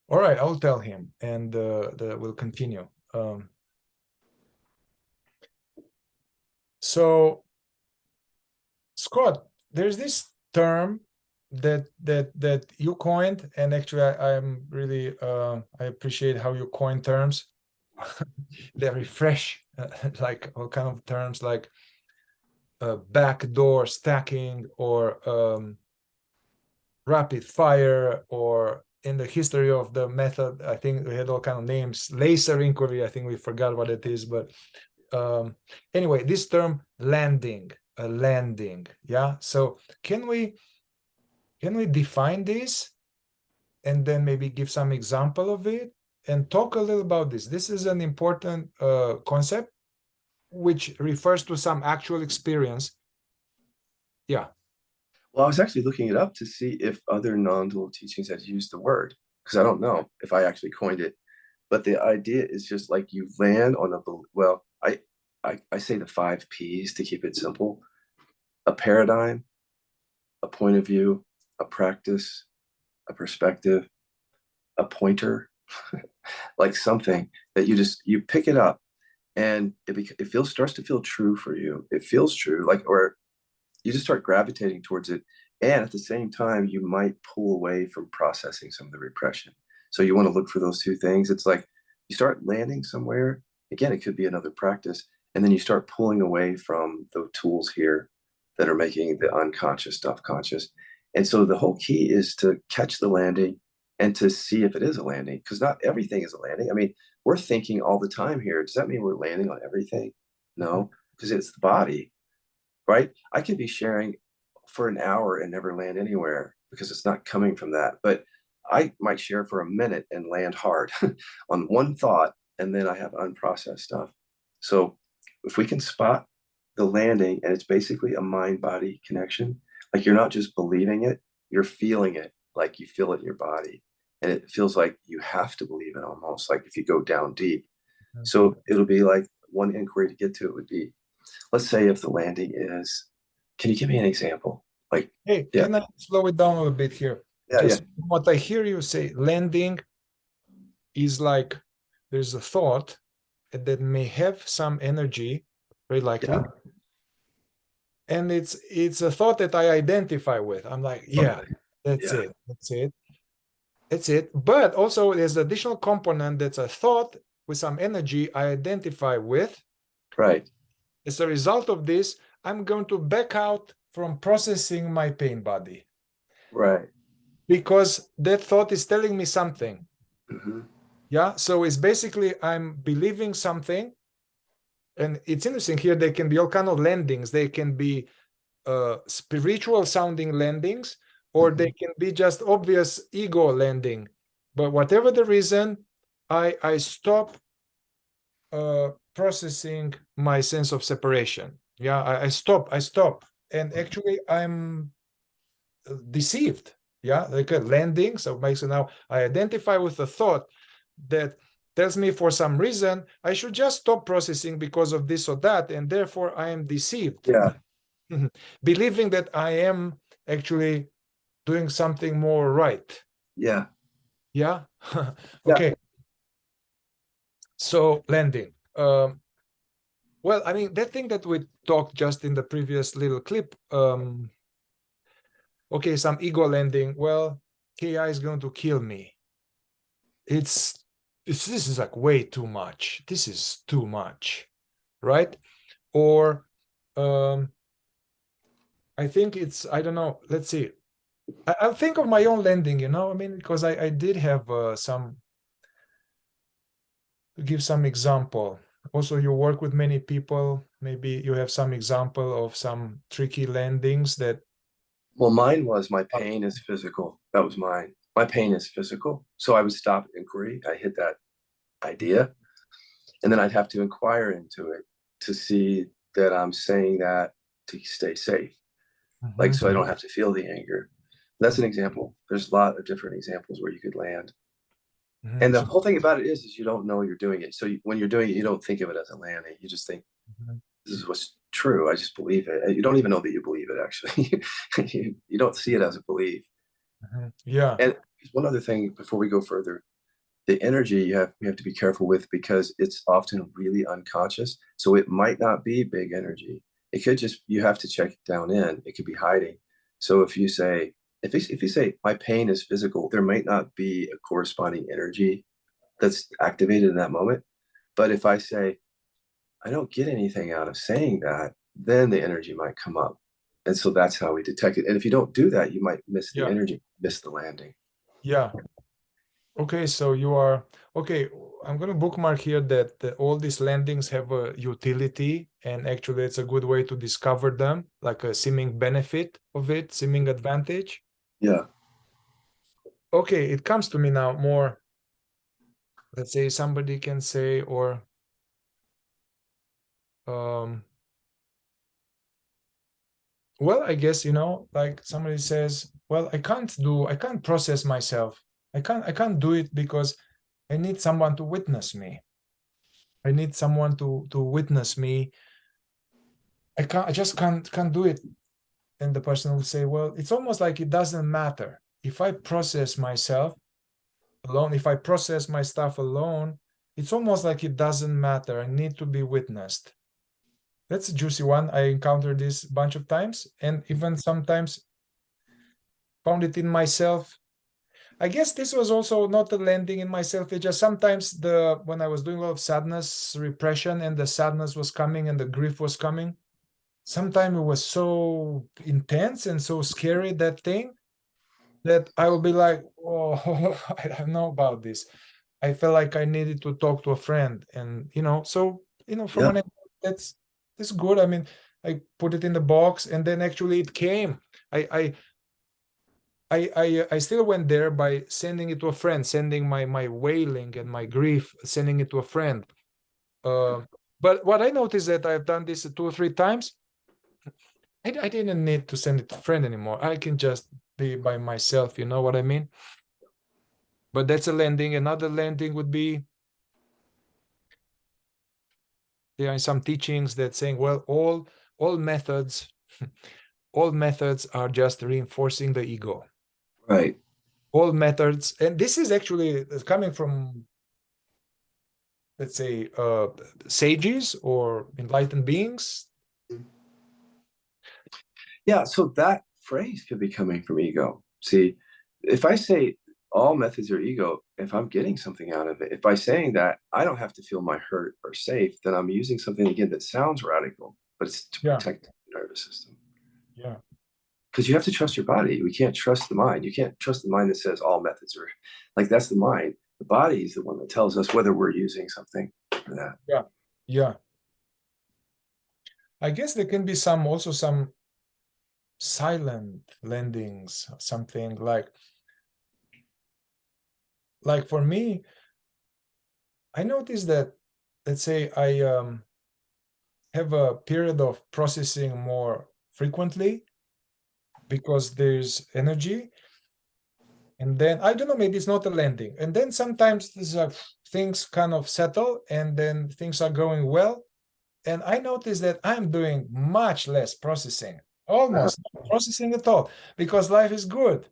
All right, I'll tell him, and we'll continue. So, Scott, there's this term that you coined, and actually, I'm really I appreciate how you coin terms. They're refresh, like all kind of terms like backdoor stacking or rapid fire, or in the history of the method, I think we had all kind of names. Laser inquiry, I think we forgot what it is, but anyway, this term landing, a landing, yeah. So can we define this, and then maybe give some example of it, and talk a little about this? This is an important concept, which refers to some actual experience. Yeah. Well, I was actually looking it up to see if other non-dual teachings had used the word, because I don't know if I actually coined it. But the idea is just like you land on a, well, I say the 5 Ps to keep it simple: a paradigm, a point of view, a practice, a perspective, a pointer, like something that you pick it up, and it feels starts to feel true for you. It feels true, like, or you just start gravitating towards it. And at the same time, you might pull away from processing some of the repression. So you want to look for those two things. It's like you start landing somewhere. Again, it could be another practice. And then you start pulling away from the tools here that are making the unconscious stuff conscious. And so the whole key is to catch the landing and to see if it is a landing, because not everything is a landing. I mean, we're thinking all the time here. Does that mean we're landing on everything? No, because it's the body, right? I could be sharing for an hour and never land anywhere because it's not coming from that. But I might share for a minute and land hard on one thought, and then I have unprocessed stuff. So if we can spot the landing, and it's basically a mind-body connection, like you're not just believing it, you're feeling it, like you feel it in your body. And it feels like you have to believe it, almost like if you go down deep. So it'll be like one inquiry to get to it would be, let's say if the landing is, can you give me an example? Like, Hey, yeah, can I slow it down a little bit here? yeah, yeah, Just what I hear you say, landing is like there's a thought that may have some energy, very likely, yeah. and it's a thought that I identify with. I'm like, yeah, Okay. that's Yeah, it, that's it, that's it. But also there's additional component that's a thought with some energy I identify with. right, As a result of this, I'm going to back out from processing my pain body, right. because that thought is telling me something. Hmm. Yeah, so it's basically I'm believing something. And it's interesting here, there can be all kind of landings. They can be spiritual sounding landings, or Hmm. they can be just obvious ego landing. But whatever the reason, I stop processing my sense of separation. Yeah, I stop. And actually I'm deceived. Yeah, like a landing. So now I identify with a thought that tells me for some reason I should just stop processing because of this or that, and therefore I am deceived, Yeah, believing that I am actually doing something more right. yeah, Yeah. yeah. Okay. So landing. Well, I mean, that thing that we talked just in the previous little clip. Okay, some ego landing. Well, KI is going to kill me. This is like way too much. This is too much, right? Or I think it's, I don't know. Let's see. I'll think of my own landing, I mean, because I did have some, to give some example. Also, you work with many people. Maybe you have some example of some tricky landings that. Well, mine was my pain is physical. That was mine. My pain is physical. So I would stop inquiry. I hit that idea, and then I'd have to inquire into it to see that I'm saying that to stay safe. Like, Mhm. so I don't have to feel the anger. That's an example. There's a lot of different examples where you could land. Mhm. And the So, whole thing about it is you don't know you're doing it. So when you're doing it, you don't think of it as a landing. You just think, mhm. this is what's true. I just believe it. You don't even know that you believe it, actually. You don't see it as a belief. Yeah. And one other thing before we go further, the energy we have to be careful with because it's often really unconscious. So it might not be big energy. It could just, you have to check it down in. It could be hiding. So if you say, if you say my pain is physical, there might not be a corresponding energy that's activated in that moment. But if I say I don't get anything out of saying that, then the energy might come up. And so that's how we detect it. And if you don't do that, you might miss the Yeah. energy, miss the landing. Yeah. Okay, so you are okay. I'm going to bookmark here that all these landings have a utility, and actually, it's a good way to discover them, like a seeming benefit of it, seeming advantage. Yeah. Okay, it comes to me now more. Let's say somebody can say, or um, well, I guess, like somebody says, well, I can't process myself. I can't do it because I need someone to witness me. I need someone to witness me. I just can't do it. And the person will say, well, it's almost like it doesn't matter. If I process myself alone, if I process my stuff alone, it's almost like it doesn't matter. I need to be witnessed. That's a juicy one. I encountered this a bunch of times and even sometimes found it in myself. I guess this was also not a landing in myself. It just sometimes when I was doing a lot of sadness, repression, and the sadness was coming and the grief was coming, sometimes it was so intense and so scary, that thing, that I will be like, oh, I don't know about this. I felt like I needed to talk to a friend. And, so, from Yeah. an end, that's good. I mean, I put it in the box and then actually it came. I still went there by sending it to a friend, sending my wailing and my grief, sending it to a friend. Uh, but what I noticed that I've done this 2 or 3 times, I didn't need to send it to a friend anymore. I can just be by myself, you know what I mean? But that's a landing. Another landing would be, there are some teachings that saying, well, all methods, all methods are just reinforcing the ego. Right. All methods, and this is actually coming from, let's say, sages or enlightened beings. Yeah. So that phrase could be coming from ego. See, if I say all methods are ego, if I'm getting something out of it, if by saying that I don't have to feel my hurt or safe, then I'm using something again that sounds radical, but it's to Yeah, protect the nervous system. yeah, Because you have to trust your body. We can't trust the mind. You can't trust the mind that says all methods are like that's the mind. The body is the one that tells us whether we're using something for that. yeah, yeah. I guess there can be some silent landings, something like for me, I noticed that, let's say, I have a period of processing more frequently because there's energy. And then I don't know, maybe it's not a landing. And then sometimes things kind of settle and then things are going well. And I notice that I'm doing much less processing, almost not processing at all, because life is good.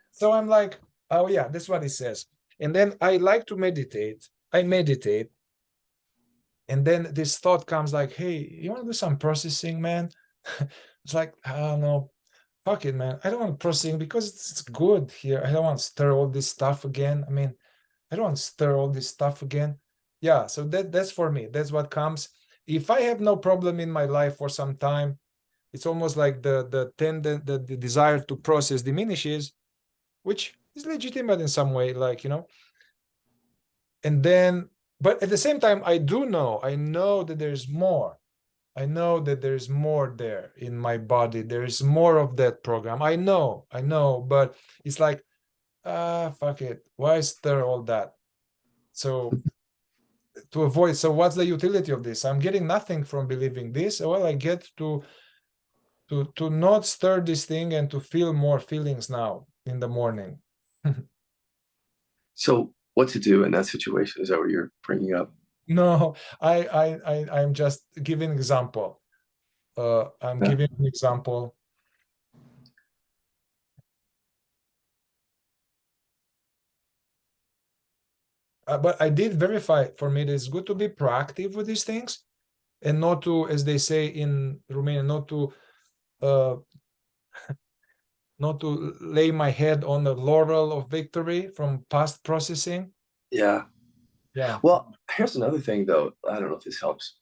So I'm like, oh yeah, that's what it says. And then I like to meditate. I meditate. And then this thought comes like, hey, you want to do some processing, man? It's like, I don't know, fuck it, man. I don't want processing because it's good here. I don't want to stir all this stuff again. I mean, I don't want to stir all this stuff again. Yeah, so that's for me. That's what comes. If I have no problem in my life for some time, it's almost like the desire to process diminishes, which is legitimate in some way, like, and then, but at the same time, I know that there's more. I know that there's more there in my body. There's more of that program. I know, but it's like, fuck it. Why stir all that? So to avoid, so what's the utility of this? I'm getting nothing from believing this. Well, I get to not stir this thing and to feel more feelings now in the morning. So what to do in that situation? Is that what you're bringing up? No, I'm just giving example. I'm Yeah. giving an example. but I did verify for me that it's good to be proactive with these things and not to, as they say in Romania, uh, not to lay my head on the laurel of victory from past processing. Yeah. Yeah. Well, here's another thing though. I don't know if this helps,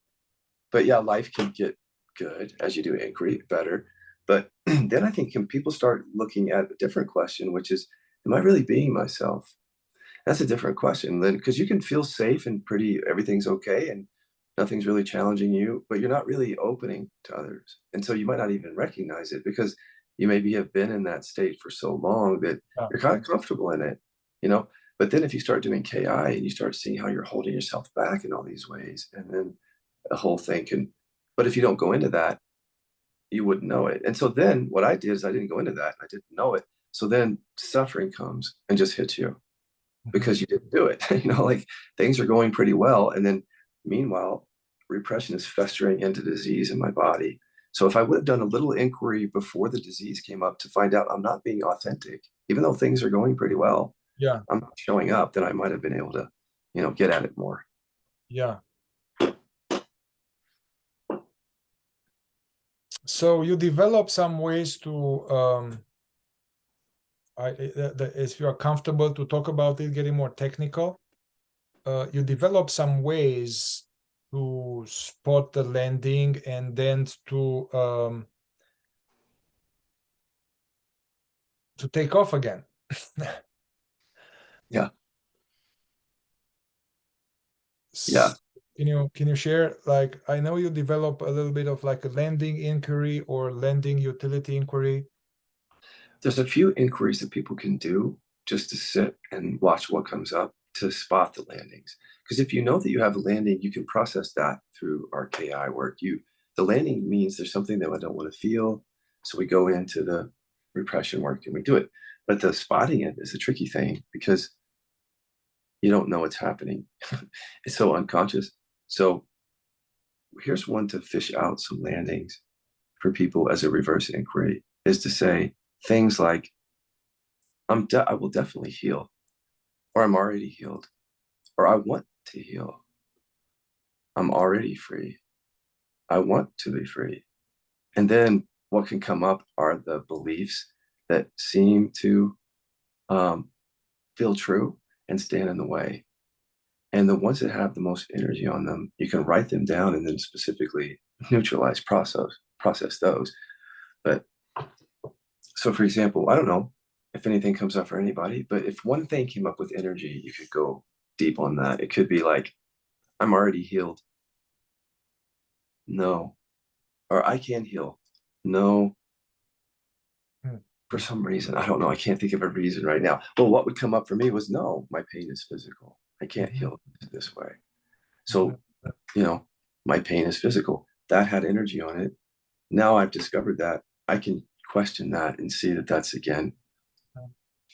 but yeah, life can get good as you do inquiry better. But then I think can people start looking at a different question, which is, am I really being myself? That's a different question then, because you can feel safe and pretty, everything's okay and nothing's really challenging you, but you're not really opening to others. And so you might not even recognize it because you maybe have been in that state for so long that Yeah. you're kind of comfortable in it, you know? But then if you start doing KI and you start seeing how you're holding yourself back in all these ways, and then the whole thing can, but if you don't go into that, you wouldn't know it. And so then what I did is I didn't go into that. I didn't know it. So then suffering comes and just hits you because you didn't do it. Like things are going pretty well. And then meanwhile, repression is festering into disease in my body. So if I would have done a little inquiry before the disease came up to find out I'm not being authentic, even though things are going pretty well, Yeah. I'm not showing up, then I might have been able to, get at it more. Yeah. So you develop some ways to, if you are comfortable to talk about it, getting more technical, you develop some ways to spot the landing and then to take off again. Yeah. Yeah. Can you share, like, I know you develop a little bit of like a landing inquiry or landing utility inquiry. There's a few inquiries that people can do just to sit and watch what comes up to spot the landings. Because if you know that you have a landing, you can process that through our KI work. The landing means there's something that I don't want to feel. So we go into the repression work and we do it. But the spotting it is a tricky thing because you don't know what's happening. It's so unconscious. So here's one to fish out some landings for people as a reverse inquiry is to say things like, I will definitely heal, or I'm already healed, or I want to heal. I'm already free. I want to be free. And then what can come up are the beliefs that seem to feel true and stand in the way. And the ones that have the most energy on them, you can write them down and then specifically neutralize, process those. But so, for example, I don't know if anything comes up for anybody, but if one thing came up with energy, you could go deep on that. It could be like, I'm already healed. No. Or I can heal. No. For some reason, I don't know. I can't think of a reason right now. But what would come up for me was, no, my pain is physical. I can't heal this way. So, my pain is physical. That had energy on it. Now I've discovered that I can question that and see that that's again.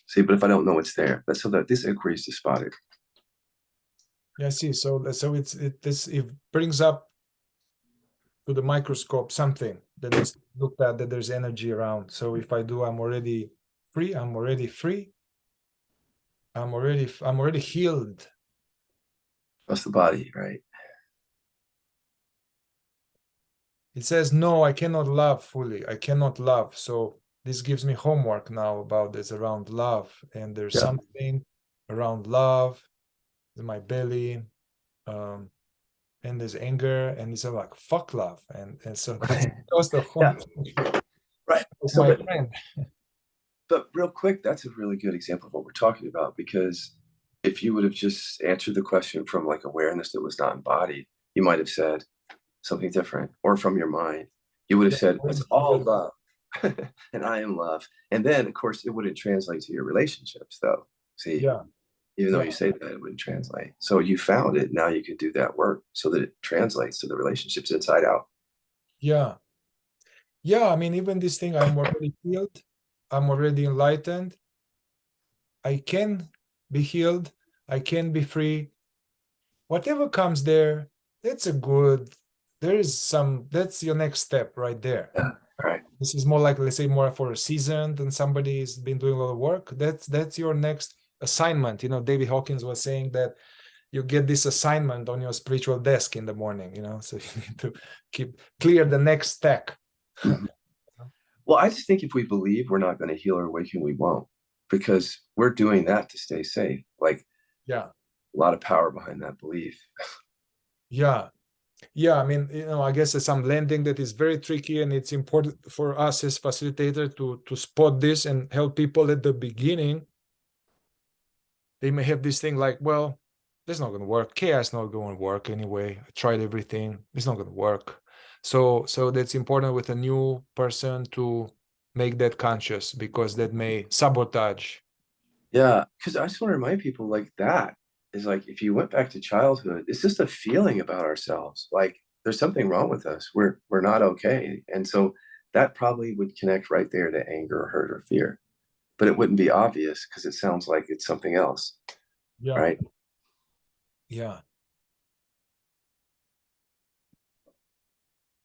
See, but if I don't know it's there, that's so that this inquiry is to spot it. Yeah, I see. So it brings up to the microscope something that needs to be looked at, that there's energy around. So if I do, I'm already free. I'm already free. I'm already healed. Trust the body, right? It says, no, I cannot love fully. I cannot love. So this gives me homework now about this around love. And there's something around love in my belly. And there's anger, and it's like, fuck love. And so that goes the whole right. So my friend. But real quick, that's a really good example of what we're talking about, because if you would have just answered the question from like awareness that was not embodied, you might have said something different, or from your mind, you would have said, it's all love and I am love. And then, of course, it wouldn't translate to your relationships, though. See, even though you say that, it wouldn't translate. So you found it. Now you can do that work so that it translates to the relationships inside out. Yeah. Yeah. I mean, even this thing, I'm already healed. I'm already enlightened. I can be healed. I can be free. Whatever comes there, that's that's your next step right there. Yeah. Right. This is more like, let's say, more for a seasoned and somebody's been doing a lot of work. That's your next assignment. David Hawkins was saying that you get this assignment on your spiritual desk in the morning, you know, so you need to clear the next stack. Mhm. Well, I just think if we believe we're not going to heal or awaken, we won't, because we're doing that to stay safe. Like, Yeah. a lot of power behind that belief. Yeah. Yeah, I mean, you know, I guess it's some lending that is very tricky, and it's important for us as facilitator to spot this and help people at the beginning. They may have this thing like, well, this is not going to work. Chaos not going to work anyway. I tried everything. It's not going to work. So that's important with a new person to make that conscious, because that may sabotage. Yeah, because I just want to remind people like that is like if you went back to childhood, it's just a feeling about ourselves. Like there's something wrong with us. We're not okay. And so that probably would connect right there to anger or hurt or fear. But it wouldn't be obvious because it sounds like it's something else, Yeah. right? Yeah.